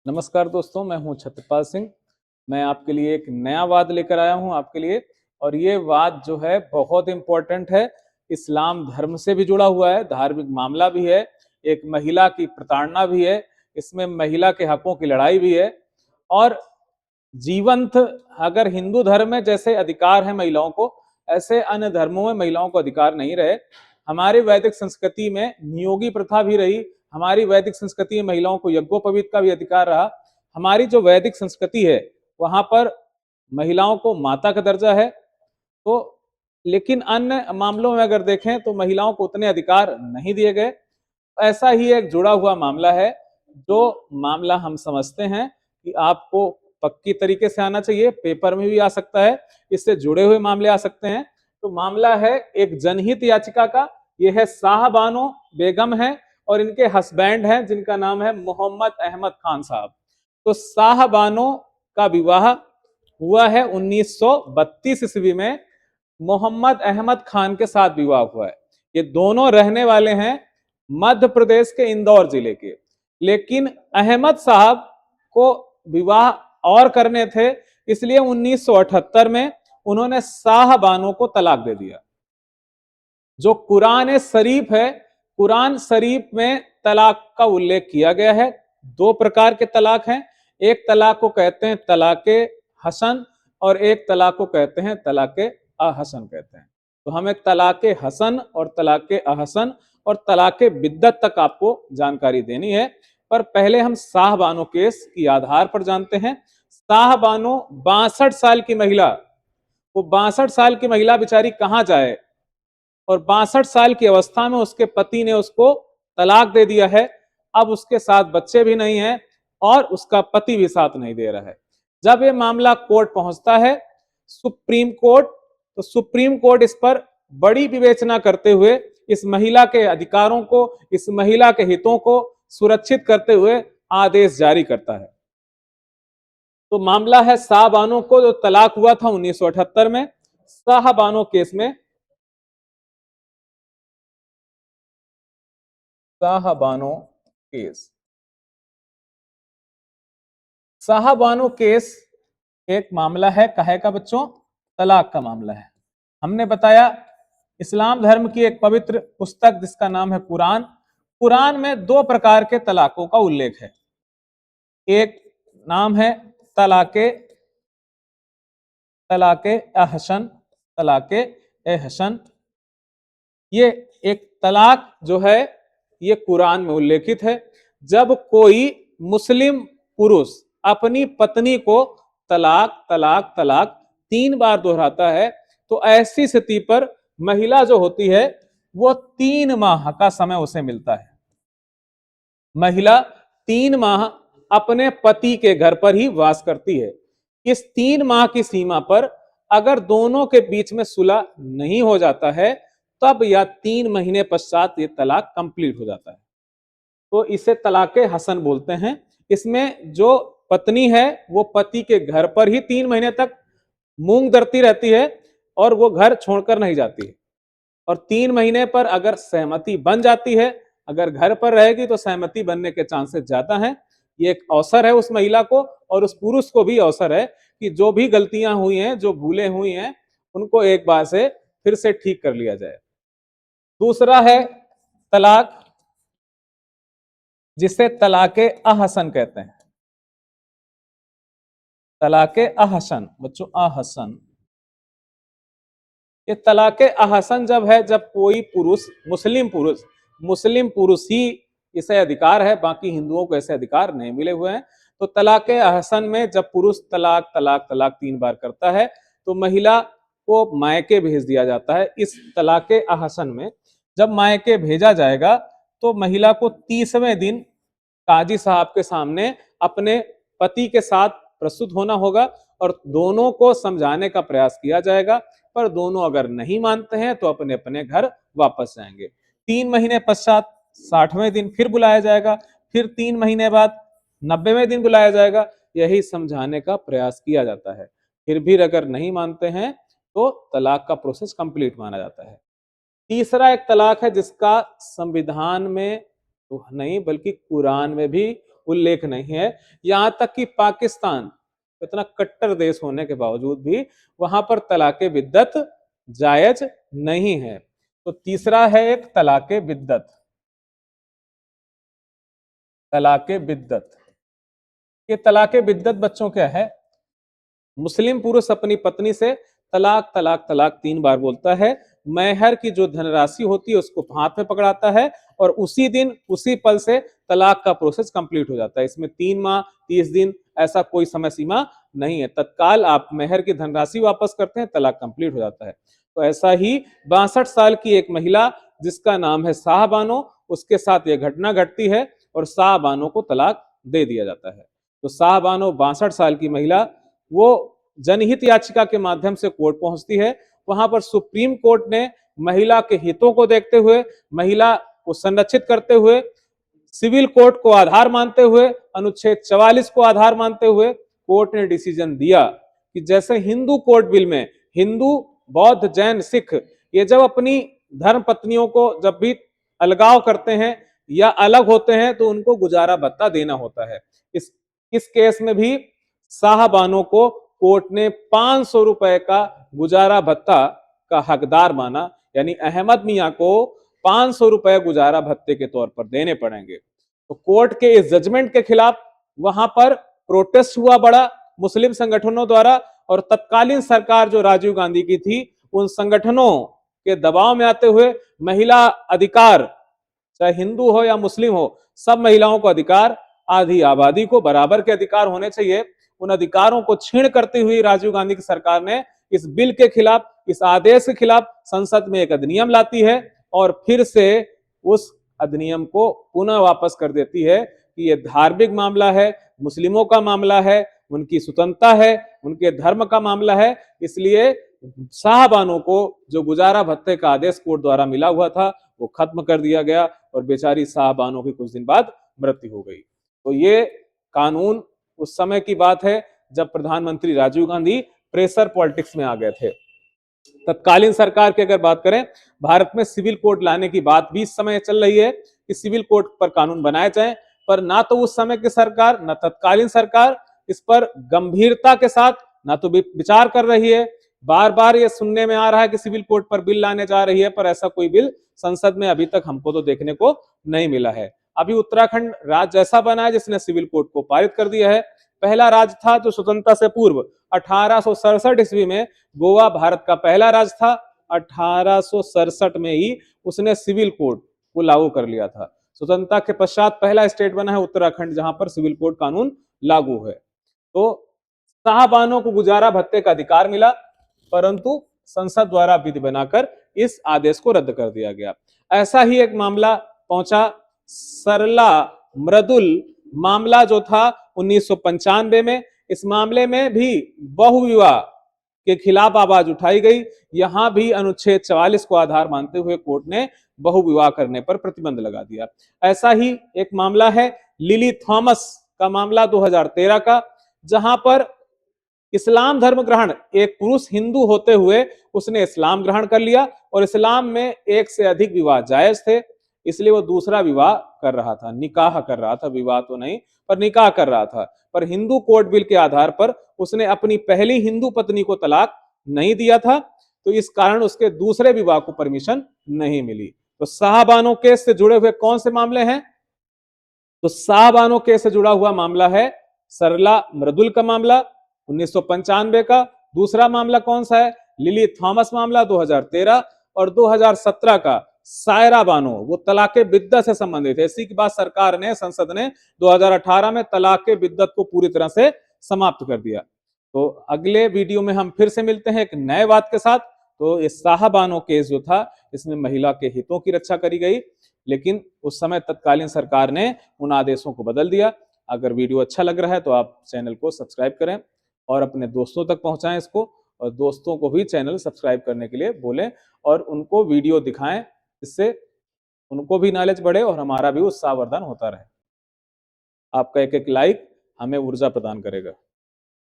नमस्कार दोस्तों, मैं हूं छत्रपाल सिंह। मैं आपके लिए एक नया वाद लेकर आया हूं आपके लिए। और ये वाद जो है बहुत इम्पोर्टेंट है। इस्लाम धर्म से भी जुड़ा हुआ है, धार्मिक मामला भी है, एक महिला की प्रताड़ना भी है, इसमें महिला के हकों की लड़ाई भी है। और जीवंत अगर हिंदू धर्म में जैसे अधिकार है महिलाओं को, ऐसे अन्य धर्मों में महिलाओं को अधिकार नहीं रहे। हमारी वैदिक संस्कृति में नियोगी प्रथा भी रही। हमारी वैदिक संस्कृति में महिलाओं को यज्ञोपवीत का भी अधिकार रहा। हमारी जो वैदिक संस्कृति है वहां पर महिलाओं को माता का दर्जा है। तो लेकिन अन्य मामलों में अगर देखें तो महिलाओं को उतने अधिकार नहीं दिए गए। ऐसा ही एक जुड़ा हुआ मामला है, जो मामला हम समझते हैं कि आपको पक्की तरीके से आना चाहिए, पेपर में भी आ सकता है, इससे जुड़े हुए मामले आ सकते हैं। तो मामला है एक जनहित याचिका का। यह है साहबानो बेगम है और इनके हस्बैंड हैं जिनका नाम है मोहम्मद अहमद खान साहब। तो साहबानो का विवाह हुआ है 1932 ईस्वी में। मोहम्मद अहमद खान के साथ विवाह हुआ है। ये दोनों रहने वाले हैं मध्य प्रदेश के इंदौर जिले के। लेकिन अहमद साहब को विवाह और करने थे, इसलिए 1978 में उन्होंने साहबानो को तलाक दे दिया। जो कुरान शरीफ है, कुरान शरीफ में तलाक का उल्लेख किया गया है। दो प्रकार के तलाक हैं। एक तलाक को कहते हैं तलाके हसन और एक तलाक को कहते हैं तलाके अहसन कहते हैं। तो हमें तलाके हसन और तलाके अहसन और तलाके बिद्दत तक आपको जानकारी देनी है। पर पहले हम साहबानो केस की आधार पर जानते हैं। साहबानो 62 साल की महिला, वो 62 साल की महिला बेचारी कहां जाए, और 62 साल की अवस्था में उसके पति ने उसको तलाक दे दिया है। अब उसके साथ बच्चे भी नहीं हैं और उसका पति भी साथ नहीं दे रहा है। जब ये मामला कोर्ट पहुंचता है सुप्रीम कोर्ट, तो सुप्रीम कोर्ट इस पर बड़ी विवेचना करते हुए इस महिला के अधिकारों को, इस महिला के हितों को सुरक्षित करते हुए आदेश जारी करता है। तो मामला है साहबानो को, जो तलाक हुआ था 1978 में। साहबानो केस में, साहबानो केस, साहबानो केस एक मामला है काहे का बच्चों? तलाक का मामला है। हमने बताया इस्लाम धर्म की एक पवित्र पुस्तक जिसका नाम है कुरान। कुरान में दो प्रकार के तलाकों का उल्लेख है। एक नाम है तलाके तलाके अहसन, तलाके एहसन। ये एक तलाक जो है ये कुरान में उल्लेखित है। जब कोई मुस्लिम पुरुष अपनी पत्नी को तलाक तलाक तलाक 3 बार दोहराता है, तो ऐसी स्थिति पर महिला जो होती है वो 3 माह का समय उसे मिलता है। महिला 3 माह अपने पति के घर पर ही वास करती है। इस 3 माह की सीमा पर अगर दोनों के बीच में सुलह नहीं हो जाता है, तब या 3 महीने पश्चात ये तलाक कंप्लीट हो जाता है। तो इसे तलाके हसन बोलते हैं। इसमें जो पत्नी है वो पति के घर पर ही 3 महीने तक मूंग दरती रहती है और वो घर छोड़कर नहीं जाती है। और 3 महीने पर अगर सहमति बन जाती है, अगर घर पर रहेगी तो सहमति बनने के चांसेस ज्यादा हैं। ये एक अवसर है उस महिला को, और उस पुरुष को भी अवसर है कि जो भी गलतियां हुई हैं, जो भूलें हुई हैं, उनको एक बार से फिर से ठीक कर लिया जाए। दूसरा है तलाक, जिसे तलाके अहसन कहते हैं। तलाके अहसन बच्चों, अहसन। ये तलाके अहसन जब है, जब कोई पुरुष, मुस्लिम पुरुष ही इसे अधिकार है, बाकी हिंदुओं को ऐसे अधिकार नहीं मिले हुए हैं। तो तलाके अहसन में जब पुरुष तलाक तलाक तलाक 3 बार करता है, तो महिला को मायके भेज दिया जाता है। इस तलाके अहसन में जब मायके भेजा जाएगा, तो महिला को 30वें दिन काजी साहब के सामने अपने पति के साथ प्रस्तुत होना होगा और दोनों को समझाने का प्रयास किया जाएगा। पर दोनों अगर नहीं मानते हैं तो अपने अपने घर वापस जाएंगे। 3 महीने पश्चात 60वें दिन फिर बुलाया जाएगा, फिर 3 महीने बाद 90वें दिन बुलाया जाएगा। यही समझाने का प्रयास किया जाता है। फिर भी अगर नहीं मानते हैं तो तलाक का प्रोसेस कंप्लीट माना जाता है। तीसरा एक तलाक है जिसका संविधान में तो नहीं बल्कि कुरान में भी उल्लेख नहीं है। यहां तक कि पाकिस्तान इतना कट्टर देश होने के बावजूद भी वहां पर तलाके बिद्दत जायज नहीं है। तो तीसरा है एक तलाके बिद्दत। तलाके बिद्दत, ये तलाके बिद्दत बच्चों क्या है? मुस्लिम पुरुष अपनी पत्नी से तलाक तलाक तलाक 3 बार बोलता है। महर की जो धनराशि होती है उसको हाथ में पकड़ाता है और उसी दिन उसी पल से तलाक का प्रोसेस कंप्लीट हो जाता है। इसमें 3 माह 30 दिन ऐसा कोई समय सीमा नहीं है। तत्काल आप महर की धनराशि वापस करते हैं, तलाक कंप्लीट हो जाता है। तो ऐसा ही 62 साल की एक महिला जिसका नाम है शाहबानो, उसके साथ यह घटना घटती है और शाहबानो को तलाक दे दिया जाता है। तो शाहबानो 62 साल की महिला वो जनहित याचिका के माध्यम से कोर्ट पहुंचती है। वहां पर सुप्रीम कोर्ट ने महिला के हितों को देखते हुए, महिला को संरक्षित करते हुए, सिविल कोर्ट को आधार मानते हुए, अनुच्छेद 44 को आधार मानते हुए कोर्ट ने डिसीजन दिया कि जैसे हिंदू कोर्ट बिल में हिंदू, बौद्ध, जैन, सिख ये जब अपनी धर्म पत्नियों को जब भी अलगाव करते हैं या अलग होते हैं तो उनको गुजारा भत्ता देना होता है। इस केस में भी शाहबानो को कोर्ट ने 500 रुपए का गुजारा भत्ता का हकदार माना, यानी अहमद मियां को 500 रुपए गुजारा भत्ते के तौर पर देने पड़ेंगे। तो कोर्ट के इस जजमेंट के खिलाफ वहां पर प्रोटेस्ट हुआ बड़ा मुस्लिम संगठनों द्वारा, और तत्कालीन सरकार जो राजीव गांधी की थी उन संगठनों के दबाव में आते हुए महिला अधिकार, चाहे हिंदू हो या मुस्लिम हो, सब महिलाओं को अधिकार, आधी आबादी को बराबर के अधिकार होने चाहिए, उन अधिकारों को छीन करती हुई राजीव गांधी की सरकार ने इस बिल के खिलाफ, इस आदेश के खिलाफ संसद में एक अधिनियम लाती है और फिर से उस अधिनियम को पुनः वापस कर देती है कि यह धार्मिक मामला है, मुस्लिमों का मामला है, उनकी स्वतंत्रता है, उनके धर्म का मामला है। इसलिए शाहबानो को जो गुजारा भत्ते का आदेश कोर्ट द्वारा मिला हुआ था वो खत्म कर दिया गया और बेचारी शाहबानो की कुछ दिन बाद मृत्यु हो गई। तो ये कानून उस समय की बात है जब प्रधानमंत्री राजीव गांधी प्रेशर पॉलिटिक्स में आ गए थे। तत्कालीन सरकार की अगर बात करें, भारत में सिविल कोड लाने की बात भी इस समय चल रही है कि सिविल कोड पर कानून बनाए जाएं, पर ना तो उस समय की सरकार ना तत्कालीन सरकार इस पर गंभीरता के साथ ना तो विचार कर रही है। बार बार ये सुनने में आ रहा है कि सिविल कोड पर बिल लाने जा रही है, पर ऐसा कोई बिल संसद में अभी तक हमको तो देखने को नहीं मिला है। अभी उत्तराखंड राज्य ऐसा बना है जिसने सिविल कोड को पारित कर दिया है। पहला राज्य था जो स्वतंत्रता से पूर्व 1867 ईस्वी में गोवा भारत का पहला राज्य था। 1867 में ही उसने सिविल कोड को लागू कर लिया था। स्वतंत्रता के पश्चात पहला स्टेट बना है उत्तराखंड जहां पर सिविल कोड कानून लागू है। तो शाहबानो को गुजारा भत्ते का अधिकार मिला, परंतु संसद द्वारा विधि बनाकर इस आदेश को रद्द कर दिया गया। ऐसा ही एक मामला पहुंचा सरला मृदुल मामला जो था 1995 में। इस मामले में भी बहुविवाह के खिलाफ आवाज उठाई गई। यहां भी अनुच्छेद 44 को आधार मानते हुए कोर्ट ने बहुविवाह करने पर प्रतिबंध लगा दिया। ऐसा ही एक मामला है लिली थॉमस का मामला 2013 का, जहां पर इस्लाम धर्म ग्रहण, एक पुरुष हिंदू होते हुए उसने इस्लाम ग्रहण कर लिया और इस्लाम में एक से अधिक विवाह जायज थे, इसलिए वो दूसरा विवाह कर रहा था, निकाह कर रहा था, विवाह तो नहीं पर निकाह कर रहा था। पर हिंदू कोर्ट बिल के आधार पर उसने अपनी पहली हिंदू पत्नी को तलाक नहीं दिया था, तो इस कारण उसके दूसरे विवाह को परमिशन नहीं मिली। तो शाहबानो केस से जुड़े हुए कौन से मामले हैं? तो शाहबानो केस से जुड़ा हुआ मामला है सरला मृदुल का मामला 1995 का। दूसरा मामला कौन सा है? लिली थॉमस मामला 2013, और 2017 का सायरा बानो, वो तलाके बिद्दत से संबंधित है। इसी के बाद सरकार ने, संसद ने 2018 में तलाके बिद्दत को पूरी तरह से समाप्त कर दिया। तो अगले वीडियो में हम फिर से मिलते हैं एक नए बात के साथ। तो इस शाहबानो केस जो था इसमें महिला के हितों की रक्षा करी गई, लेकिन उस समय तत्कालीन सरकार ने उन आदेशों को बदल दिया। अगर वीडियो अच्छा लग रहा है तो आप चैनल को सब्सक्राइब करें और अपने दोस्तों तक पहुंचाएं इसको, और दोस्तों को भी चैनल सब्सक्राइब करने के लिए बोलें और उनको वीडियो दिखाएं, इससे उनको भी नॉलेज बढ़े और हमारा भी उत्साहवर्धन होता रहे। आपका एक एक लाइक हमें ऊर्जा प्रदान करेगा।